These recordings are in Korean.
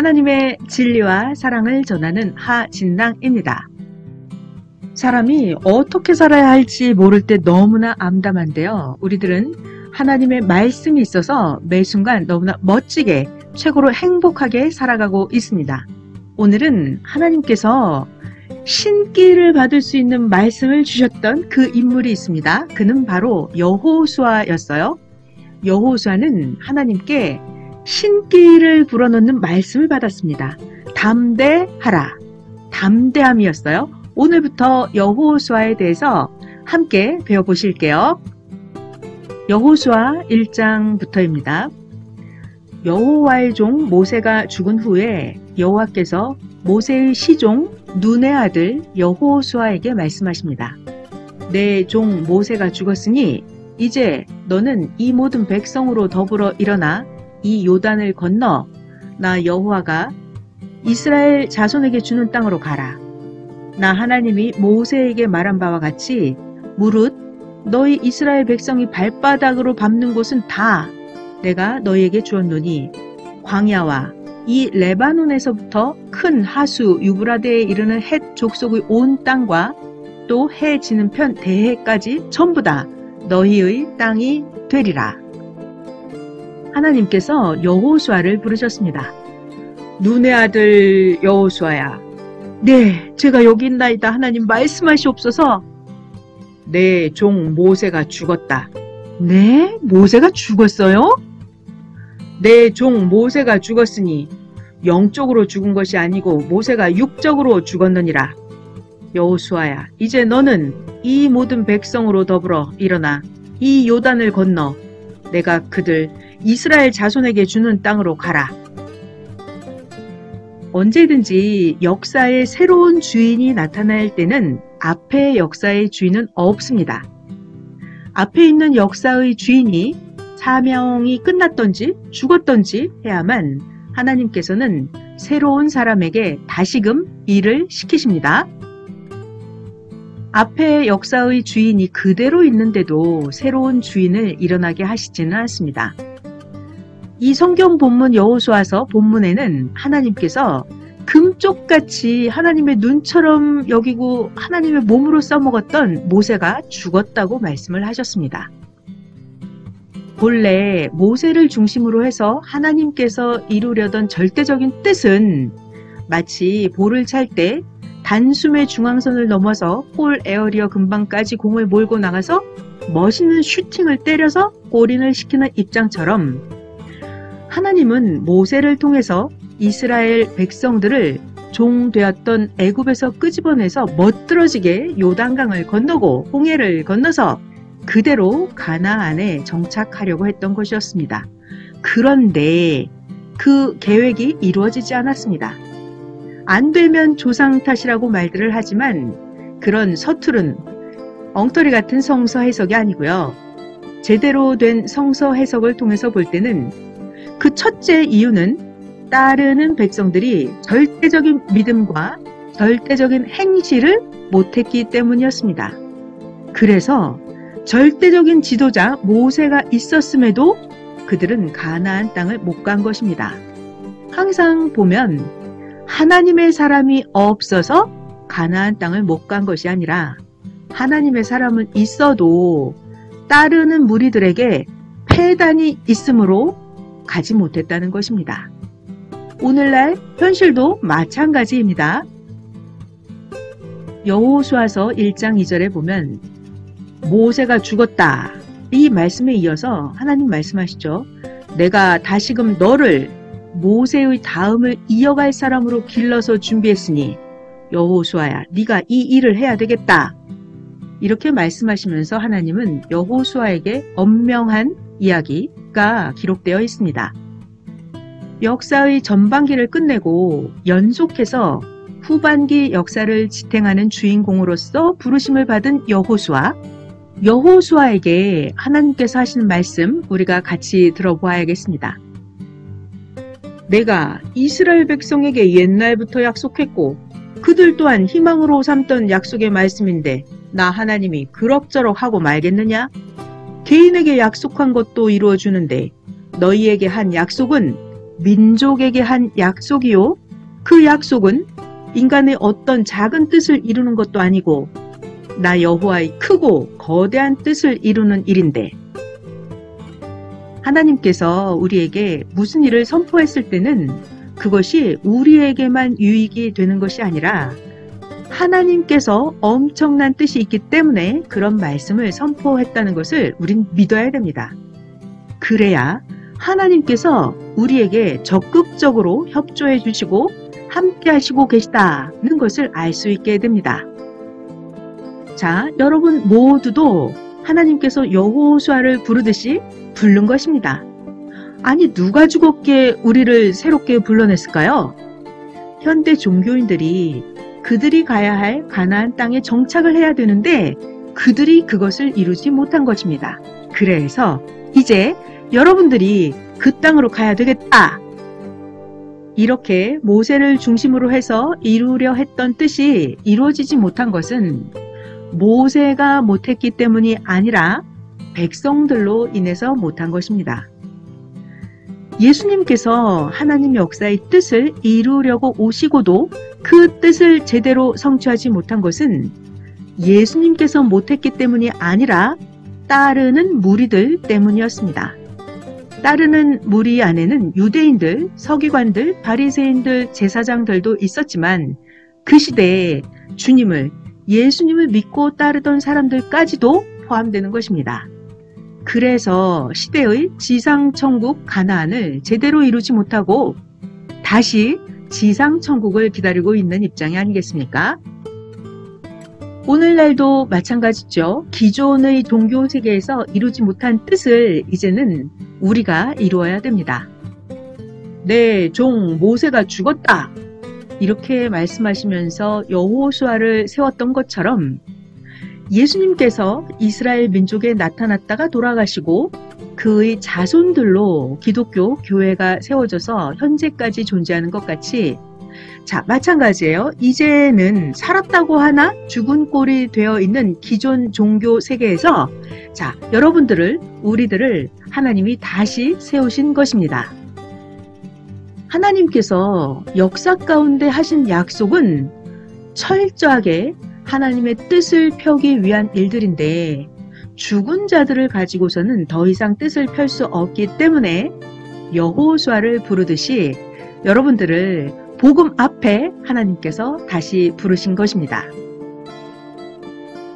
하나님의 진리와 사랑을 전하는 하진랑입니다. 사람이 어떻게 살아야 할지 모를 때 너무나 암담한데요. 우리들은 하나님의 말씀이 있어서 매 순간 너무나 멋지게 최고로 행복하게 살아가고 있습니다. 오늘은 하나님께서 신기를 받을 수 있는 말씀을 주셨던 그 인물이 있습니다. 그는 바로 여호수아였어요. 여호수아는 하나님께 신기를 불어넣는 말씀을 받았습니다. 담대하라. 담대함이었어요. 오늘부터 여호수아에 대해서 함께 배워보실게요. 여호수아 1장부터입니다. 여호와의 종 모세가 죽은 후에 여호와께서 모세의 시종 눈의 아들 여호수아에게 말씀하십니다. 내 종 모세가 죽었으니 이제 너는 이 모든 백성으로 더불어 일어나 이 요단을 건너 나 여호와가 이스라엘 자손에게 주는 땅으로 가라. 나 하나님이 모세에게 말한 바와 같이 무릇 너희 이스라엘 백성이 발바닥으로 밟는 곳은 다 내가 너희에게 주었노니 광야와 이 레바논에서부터 큰 하수 유브라데에 이르는 헷 족속의 온 땅과 또 해 지는 편 대해까지 전부 다 너희의 땅이 되리라. 하나님께서 여호수아를 부르셨습니다. 눈의 아들 여호수아야. 네, 제가 여기 있나이다. 하나님 말씀하시옵소서. 내 종 모세가 죽었다. 네? 모세가 죽었어요? 내 종 모세가 죽었으니 영적으로 죽은 것이 아니고 모세가 육적으로 죽었느니라. 여호수아야, 이제 너는 이 모든 백성으로 더불어 일어나 이 요단을 건너 내가 그들 이스라엘 자손에게 주는 땅으로 가라. 언제든지 역사의 새로운 주인이 나타날 때는 앞의 역사의 주인은 없습니다. 앞에 있는 역사의 주인이 사명이 끝났던지 죽었던지 해야만 하나님께서는 새로운 사람에게 다시금 일을 시키십니다. 앞의 역사의 주인이 그대로 있는데도 새로운 주인을 일어나게 하시지는 않습니다. 이 성경 본문 여호수아서 본문에는 하나님께서 금쪽같이 하나님의 눈처럼 여기고 하나님의 몸으로 써먹었던 모세가 죽었다고 말씀을 하셨습니다. 본래 모세를 중심으로 해서 하나님께서 이루려던 절대적인 뜻은 마치 볼을 찰 때 단숨에 중앙선을 넘어서 홀 에어리어 근방까지 공을 몰고 나가서 멋있는 슈팅을 때려서 골인을 시키는 입장처럼 하나님은 모세를 통해서 이스라엘 백성들을 종되었던 애굽에서 끄집어내서 멋들어지게 요단강을 건너고 홍해를 건너서 그대로 가나안에 정착하려고 했던 것이었습니다. 그런데 그 계획이 이루어지지 않았습니다. 안 되면 조상 탓이라고 말들을 하지만 그런 서투른 엉터리 같은 성서 해석이 아니고요. 제대로 된 성서 해석을 통해서 볼 때는 그 첫째 이유는 따르는 백성들이 절대적인 믿음과 절대적인 행실을 못했기 때문이었습니다. 그래서 절대적인 지도자 모세가 있었음에도 그들은 가나안 땅을 못 간 것입니다. 항상 보면 하나님의 사람이 없어서 가나안 땅을 못 간 것이 아니라 하나님의 사람은 있어도 따르는 무리들에게 폐단이 있으므로 가지 못했다는 것입니다. 오늘날 현실도 마찬가지입니다. 여호수아서 1장 2절에 보면 모세가 죽었다. 이 말씀에 이어서 하나님 말씀하시죠. 내가 다시금 너를 모세의 다음을 이어갈 사람으로 길러서 준비했으니 여호수아야 네가 이 일을 해야 되겠다. 이렇게 말씀하시면서 하나님은 여호수아에게 엄명한 이야기가 기록되어 있습니다. 역사의 전반기를 끝내고 연속해서 후반기 역사를 지탱하는 주인공으로서 부르심을 받은 여호수아에게 하나님께서 하시는 말씀 우리가 같이 들어보아야겠습니다. 내가 이스라엘 백성에게 옛날부터 약속했고 그들 또한 희망으로 삼던 약속의 말씀인데 나 하나님이 그럭저럭 하고 말겠느냐? 개인에게 약속한 것도 이루어주는데 너희에게 한 약속은 민족에게 한 약속이요. 그 약속은 인간의 어떤 작은 뜻을 이루는 것도 아니고 나 여호와의 크고 거대한 뜻을 이루는 일인데, 하나님께서 우리에게 무슨 일을 선포했을 때는 그것이 우리에게만 유익이 되는 것이 아니라 하나님께서 엄청난 뜻이 있기 때문에 그런 말씀을 선포했다는 것을 우린 믿어야 됩니다. 그래야 하나님께서 우리에게 적극적으로 협조해 주시고 함께 하시고 계시다는 것을 알 수 있게 됩니다. 자, 여러분 모두도 하나님께서 여호수아를 부르듯이 부른 것입니다. 아니, 누가 죽었기에 우리를 새롭게 불러냈을까요? 현대 종교인들이 그들이 가야 할 가나안 땅에 정착을 해야 되는데 그들이 그것을 이루지 못한 것입니다. 그래서 이제 여러분들이 그 땅으로 가야 되겠다. 이렇게 모세를 중심으로 해서 이루려 했던 뜻이 이루어지지 못한 것은 모세가 못했기 때문이 아니라 백성들로 인해서 못한 것입니다. 예수님께서 하나님 역사의 뜻을 이루려고 오시고도 그 뜻을 제대로 성취하지 못한 것은 예수님께서 못했기 때문이 아니라 따르는 무리들 때문이었습니다. 따르는 무리 안에는 유대인들, 서기관들, 바리새인들, 제사장들도 있었지만 그 시대에 주님을, 예수님을 믿고 따르던 사람들까지도 포함되는 것입니다. 그래서 시대의 지상천국 가나안을 제대로 이루지 못하고 다시 지상천국을 기다리고 있는 입장이 아니겠습니까? 오늘날도 마찬가지죠. 기존의 종교 세계에서 이루지 못한 뜻을 이제는 우리가 이루어야 됩니다. 내 종 모세가 죽었다. 이렇게 말씀하시면서 여호수아를 세웠던 것처럼 예수님께서 이스라엘 민족에 나타났다가 돌아가시고 그의 자손들로 기독교 교회가 세워져서 현재까지 존재하는 것 같이, 자, 마찬가지예요. 이제는 살았다고 하나 죽은 꼴이 되어 있는 기존 종교 세계에서 자, 여러분들을, 우리들을 하나님이 다시 세우신 것입니다. 하나님께서 역사 가운데 하신 약속은 철저하게 하나님의 뜻을 펴기 위한 일들인데 죽은 자들을 가지고서는 더 이상 뜻을 펼 수 없기 때문에 여호수아를 부르듯이 여러분들을 복음 앞에 하나님께서 다시 부르신 것입니다.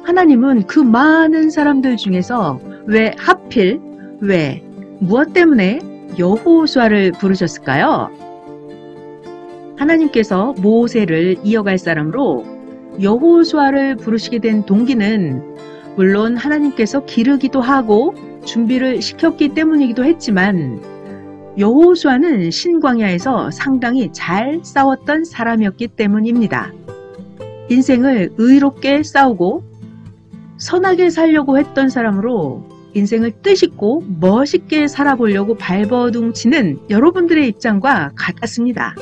하나님은 그 많은 사람들 중에서 왜 하필, 무엇 때문에 여호수아를 부르셨을까요? 하나님께서 모세를 이어갈 사람으로 여호수아를 부르시게 된 동기는 물론 하나님께서 기르기도 하고 준비를 시켰기 때문이기도 했지만 여호수아는 신광야에서 상당히 잘 싸웠던 사람이었기 때문입니다. 인생을 의롭게 싸우고 선하게 살려고 했던 사람으로 인생을 뜻있고 멋있게 살아보려고 발버둥치는 여러분들의 입장과 같았습니다.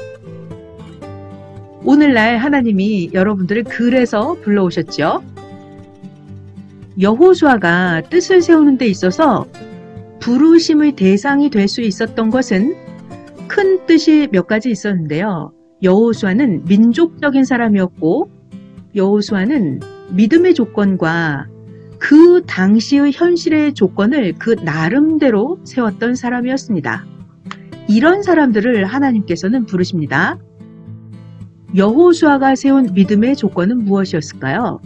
오늘날 하나님이 여러분들을 그래서 불러오셨죠. 여호수아가 뜻을 세우는 데 있어서 부르심의 대상이 될 수 있었던 것은 큰 뜻이 몇 가지 있었는데요. 여호수아는 민족적인 사람이었고 여호수아는 믿음의 조건과 그 당시의 현실의 조건을 그 나름대로 세웠던 사람이었습니다. 이런 사람들을 하나님께서는 부르십니다. 여호수아가 세운 믿음의 조건은 무엇이었을까요?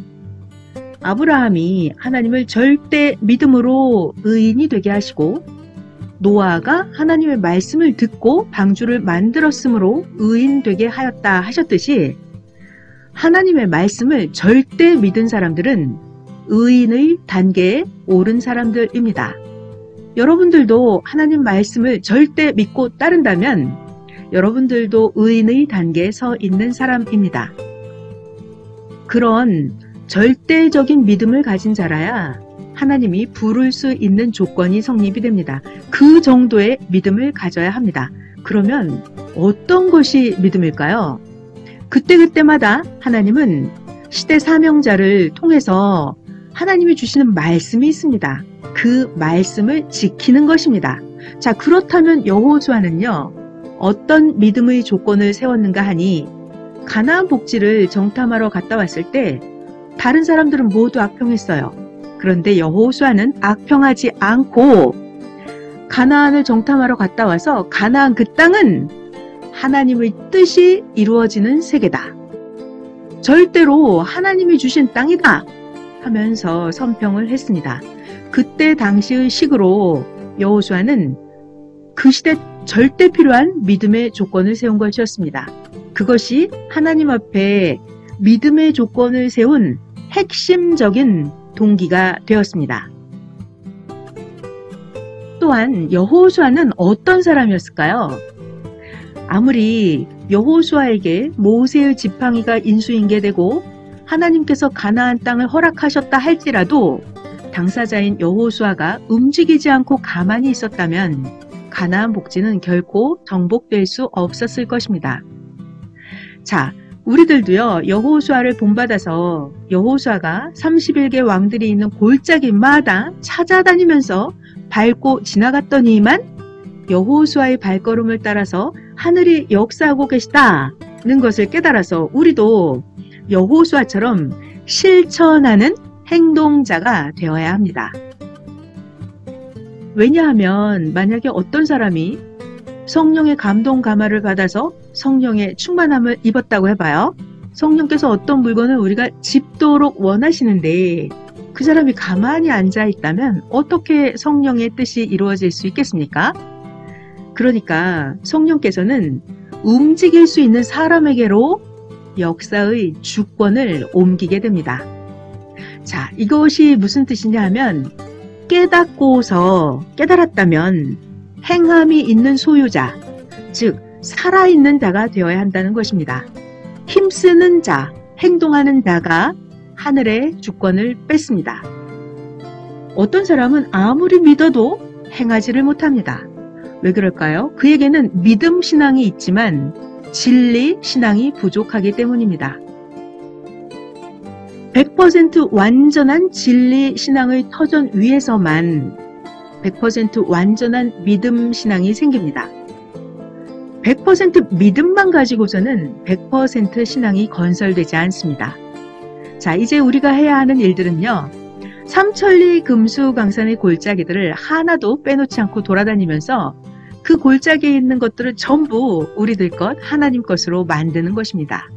아브라함이 하나님을 절대 믿음으로 의인이 되게 하시고 노아가 하나님의 말씀을 듣고 방주를 만들었으므로 의인 되게 하였다 하셨듯이 하나님의 말씀을 절대 믿은 사람들은 의인의 단계에 오른 사람들입니다. 여러분들도 하나님 말씀을 절대 믿고 따른다면 여러분들도 의인의 단계에 서 있는 사람입니다. 그런 절대적인 믿음을 가진 자라야 하나님이 부를 수 있는 조건이 성립이 됩니다. 그 정도의 믿음을 가져야 합니다. 그러면 어떤 것이 믿음일까요? 그때그때마다 하나님은 시대 사명자를 통해서 하나님이 주시는 말씀이 있습니다. 그 말씀을 지키는 것입니다. 자, 그렇다면 여호수아는요, 어떤 믿음의 조건을 세웠는가 하니 가나안 복지를 정탐하러 갔다 왔을 때 다른 사람들은 모두 악평했어요. 그런데 여호수아는 악평하지 않고 가나안을 정탐하러 갔다 와서 가나안 그 땅은 하나님의 뜻이 이루어지는 세계다. 절대로 하나님이 주신 땅이다 하면서 선평을 했습니다. 그때 당시의 식으로 여호수아는 그 시대 절대 필요한 믿음의 조건을 세운 것이었습니다. 그것이 하나님 앞에 믿음의 조건을 세운 핵심적인 동기가 되었습니다. 또한 여호수아는 어떤 사람이었을까요? 아무리 여호수아에게 모세의 지팡이가 인수인계되고 하나님께서 가나안 땅을 허락하셨다 할지라도 당사자인 여호수아가 움직이지 않고 가만히 있었다면 가나안 복지는 결코 정복될 수 없었을 것입니다. 자, 우리들도요, 여호수아를 본받아서 여호수아가 31개 왕들이 있는 골짜기마다 찾아다니면서 밟고 지나갔더니만 여호수아의 발걸음을 따라서 하늘이 역사하고 계시다는 것을 깨달아서 우리도 여호수아처럼 실천하는 행동자가 되어야 합니다. 왜냐하면 만약에 어떤 사람이 성령의 감동 감화를 받아서 성령의 충만함을 입었다고 해봐요. 성령께서 어떤 물건을 우리가 집도록 원하시는데 그 사람이 가만히 앉아있다면 어떻게 성령의 뜻이 이루어질 수 있겠습니까? 그러니까 성령께서는 움직일 수 있는 사람에게로 역사의 주권을 옮기게 됩니다. 자, 이것이 무슨 뜻이냐 하면 깨달았다면 행함이 있는 소유자, 즉 살아있는 자가 되어야 한다는 것입니다. 힘쓰는 자, 행동하는 자가 하늘의 주권을 뺐습니다. 어떤 사람은 아무리 믿어도 행하지를 못합니다. 왜 그럴까요? 그에게는 믿음 신앙이 있지만 진리 신앙이 부족하기 때문입니다. 100% 완전한 진리 신앙의 터전 위에서만 100% 완전한 믿음 신앙이 생깁니다. 100% 믿음만 가지고서는 100% 신앙이 건설되지 않습니다. 자, 이제 우리가 해야 하는 일들은요. 삼천리 금수강산의 골짜기들을 하나도 빼놓지 않고 돌아다니면서 그 골짜기에 있는 것들을 전부 우리들 것, 하나님 것으로 만드는 것입니다.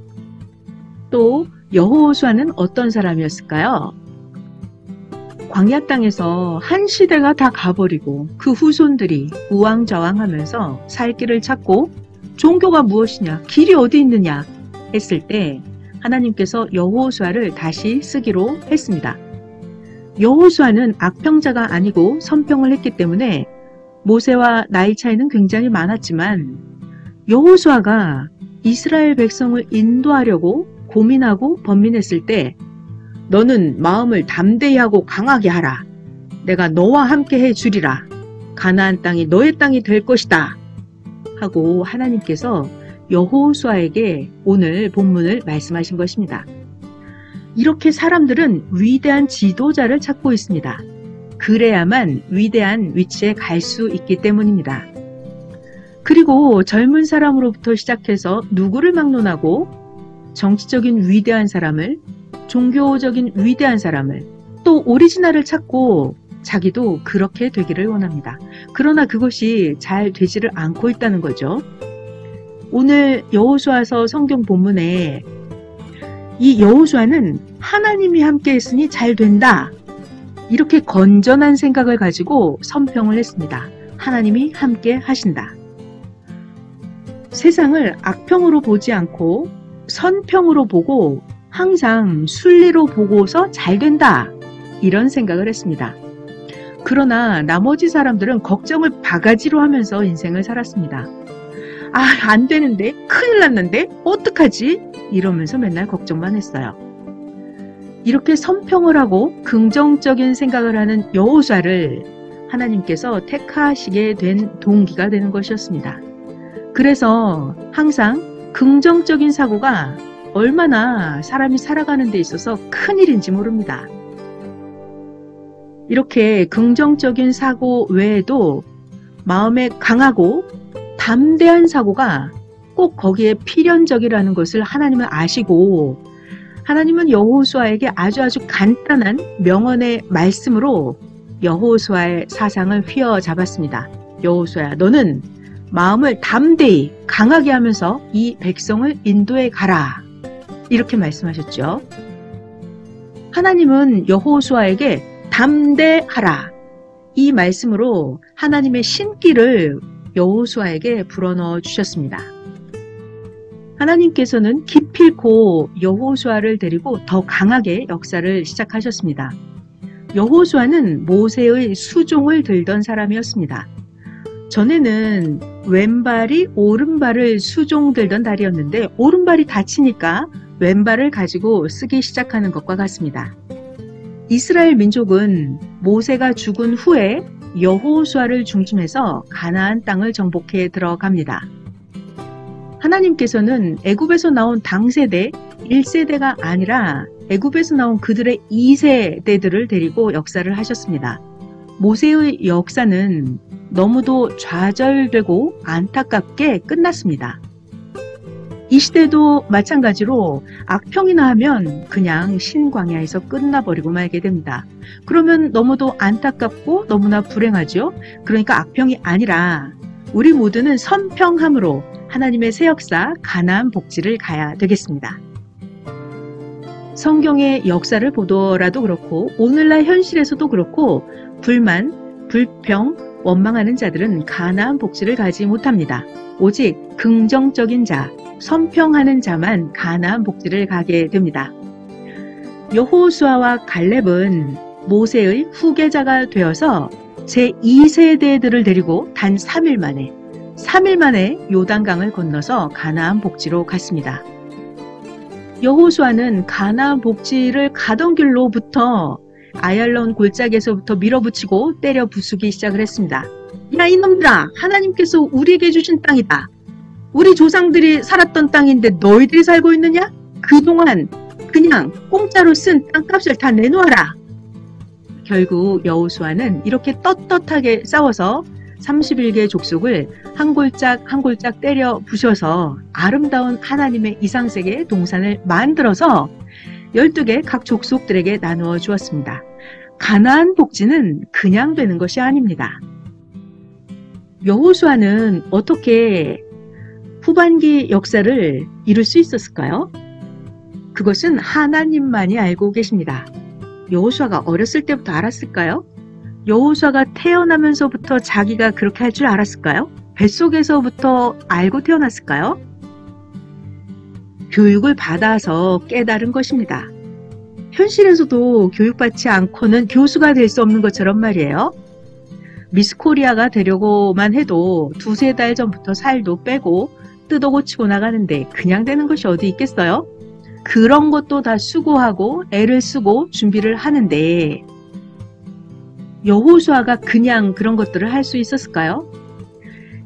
또 여호수아는 어떤 사람이었을까요? 광야 땅에서 한 시대가 다 가버리고 그 후손들이 우왕좌왕하면서 살 길을 찾고 종교가 무엇이냐, 길이 어디 있느냐 했을 때 하나님께서 여호수아를 다시 쓰기로 했습니다. 여호수아는 악평자가 아니고 선평을 했기 때문에 모세와 나이 차이는 굉장히 많았지만 여호수아가 이스라엘 백성을 인도하려고 고민하고 번민했을 때 너는 마음을 담대히 하고 강하게 하라. 내가 너와 함께 해주리라. 가나안 땅이 너의 땅이 될 것이다. 하고 하나님께서 여호수아에게 오늘 본문을 말씀하신 것입니다. 이렇게 사람들은 위대한 지도자를 찾고 있습니다. 그래야만 위대한 위치에 갈 수 있기 때문입니다. 그리고 젊은 사람으로부터 시작해서 누구를 막론하고 정치적인 위대한 사람을, 종교적인 위대한 사람을, 또 오리지널을 찾고 자기도 그렇게 되기를 원합니다. 그러나 그것이 잘 되지를 않고 있다는 거죠. 오늘 여호수아서 성경 본문에 이 여호수아는 하나님이 함께 했으니 잘 된다. 이렇게 건전한 생각을 가지고 선평을 했습니다. 하나님이 함께 하신다. 세상을 악평으로 보지 않고 선평으로 보고 항상 순리로 보고서 잘 된다. 이런 생각을 했습니다. 그러나 나머지 사람들은 걱정을 바가지로 하면서 인생을 살았습니다. 아, 안 되는데, 큰일 났는데, 어떡하지? 이러면서 맨날 걱정만 했어요. 이렇게 선평을 하고 긍정적인 생각을 하는 여호수아를 하나님께서 택하시게 된 동기가 되는 것이었습니다. 그래서 항상 긍정적인 사고가 얼마나 사람이 살아가는 데 있어서 큰일인지 모릅니다. 이렇게 긍정적인 사고 외에도 마음에 강하고 담대한 사고가 꼭 거기에 필연적이라는 것을 하나님은 아시고 하나님은 여호수아에게 아주 간단한 명언의 말씀으로 여호수아의 사상을 휘어잡았습니다. 여호수아야, 너는 마음을 담대히 강하게 하면서 이 백성을 인도해 가라. 이렇게 말씀하셨죠. 하나님은 여호수아에게 담대하라. 이 말씀으로 하나님의 신기를 여호수아에게 불어넣어 주셨습니다. 하나님께서는 기필코 여호수아를 데리고 더 강하게 역사를 시작하셨습니다. 여호수아는 모세의 수종을 들던 사람이었습니다. 전에는 왼발이 오른발을 수종 들던 달이었는데 오른발이 다치니까 왼발을 가지고 쓰기 시작하는 것과 같습니다. 이스라엘 민족은 모세가 죽은 후에 여호수아를 중심해서 가나안 땅을 정복해 들어갑니다. 하나님께서는 애굽에서 나온 당세대 1세대가 아니라 애굽에서 나온 그들의 2세대들을 데리고 역사를 하셨습니다. 모세의 역사는 너무도 좌절되고 안타깝게 끝났습니다. 이 시대도 마찬가지로 악평이나 하면 그냥 신광야에서 끝나버리고 말게 됩니다. 그러면 너무도 안타깝고 너무나 불행하죠. 그러니까 악평이 아니라 우리 모두는 선평함으로 하나님의 새 역사 가나안 복지를 가야 되겠습니다. 성경의 역사를 보더라도 그렇고 오늘날 현실에서도 그렇고 불만, 불평, 원망하는 자들은 가나안 복지를 가지 못합니다. 오직 긍정적인 자, 선평하는 자만 가나안 복지를 가게 됩니다. 여호수아와 갈렙은 모세의 후계자가 되어서 제2세대들을 데리고 단 3일 만에 요단강을 건너서 가나안 복지로 갔습니다. 여호수아는 가나안 복지를 가던 길로부터 아얄론 골짜기에서부터 밀어붙이고 때려 부수기 시작을 했습니다. 야 이놈들아, 하나님께서 우리에게 주신 땅이다. 우리 조상들이 살았던 땅인데 너희들이 살고 있느냐? 그동안 그냥 공짜로 쓴 땅값을 다 내놓아라. 결국 여호수아는 이렇게 떳떳하게 싸워서 31개 족속을 한 골짝 한 골짝 때려 부셔서 아름다운 하나님의 이상세계 동산을 만들어서 12개 각 족속들에게 나누어 주었습니다. 가나안 복지는 그냥 되는 것이 아닙니다. 여호수아는 어떻게 후반기 역사를 이룰 수 있었을까요? 그것은 하나님만이 알고 계십니다. 여호수아가 어렸을 때부터 알았을까요? 여호수아가 태어나면서부터 자기가 그렇게 할 줄 알았을까요? 뱃속에서부터 알고 태어났을까요? 교육을 받아서 깨달은 것입니다. 현실에서도 교육받지 않고는 교수가 될 수 없는 것처럼 말이에요. 미스 코리아가 되려고만 해도 2-3달 전부터 살도 빼고 뜯어 고치고 나가는데 그냥 되는 것이 어디 있겠어요? 그런 것도 다 수고하고 애를 쓰고 준비를 하는데 여호수아가 그냥 그런 것들을 할 수 있었을까요?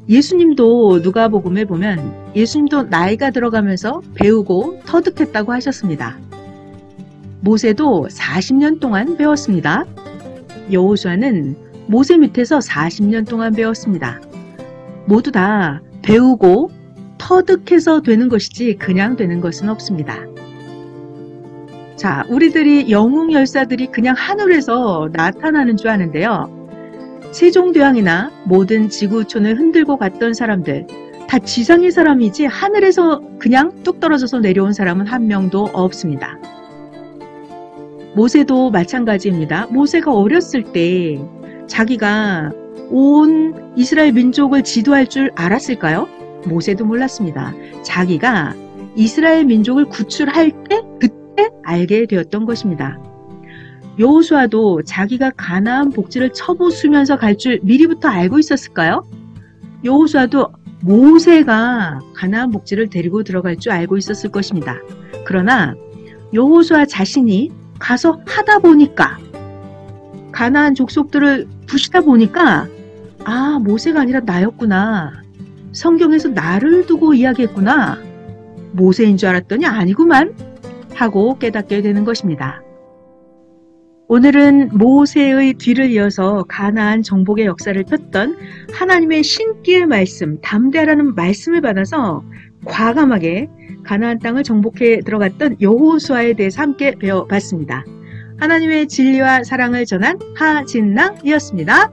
예수님도 누가복음에 보면 예수님도 나이가 들어가면서 배우고 터득했다고 하셨습니다. 모세도 40년 동안 배웠습니다. 여호수아는 모세 밑에서 40년 동안 배웠습니다. 모두 다 배우고 터득해서 되는 것이지 그냥 되는 것은 없습니다. 자, 우리들이 영웅열사들이 그냥 하늘에서 나타나는 줄 아는데요. 세종대왕이나 모든 지구촌을 흔들고 갔던 사람들 다 지상의 사람이지 하늘에서 그냥 뚝 떨어져서 내려온 사람은 한 명도 없습니다. 모세도 마찬가지입니다. 모세가 어렸을 때 자기가 온 이스라엘 민족을 지도할 줄 알았을까요? 모세도 몰랐습니다. 자기가 이스라엘 민족을 구출할 때 그때 알게 되었던 것입니다. 여호수아도 자기가 가나안 복지를 쳐부수면서 갈 줄 미리부터 알고 있었을까요? 여호수아도 모세가 가나안 복지를 데리고 들어갈 줄 알고 있었을 것입니다. 그러나 여호수아 자신이 가서 하다 보니까 가나안 족속들을 부시다 보니까 아, 모세가 아니라 나였구나. 성경에서 나를 두고 이야기했구나. 모세인 줄 알았더니 아니구만 하고 깨닫게 되는 것입니다. 오늘은 모세의 뒤를 이어서 가나안 정복의 역사를 폈던 하나님의 신기의 말씀, 담대하라는 말씀을 받아서 과감하게 가나안 땅을 정복해 들어갔던 여호수아에 대해서 함께 배워봤습니다. 하나님의 진리와 사랑을 전한 하진랑이었습니다.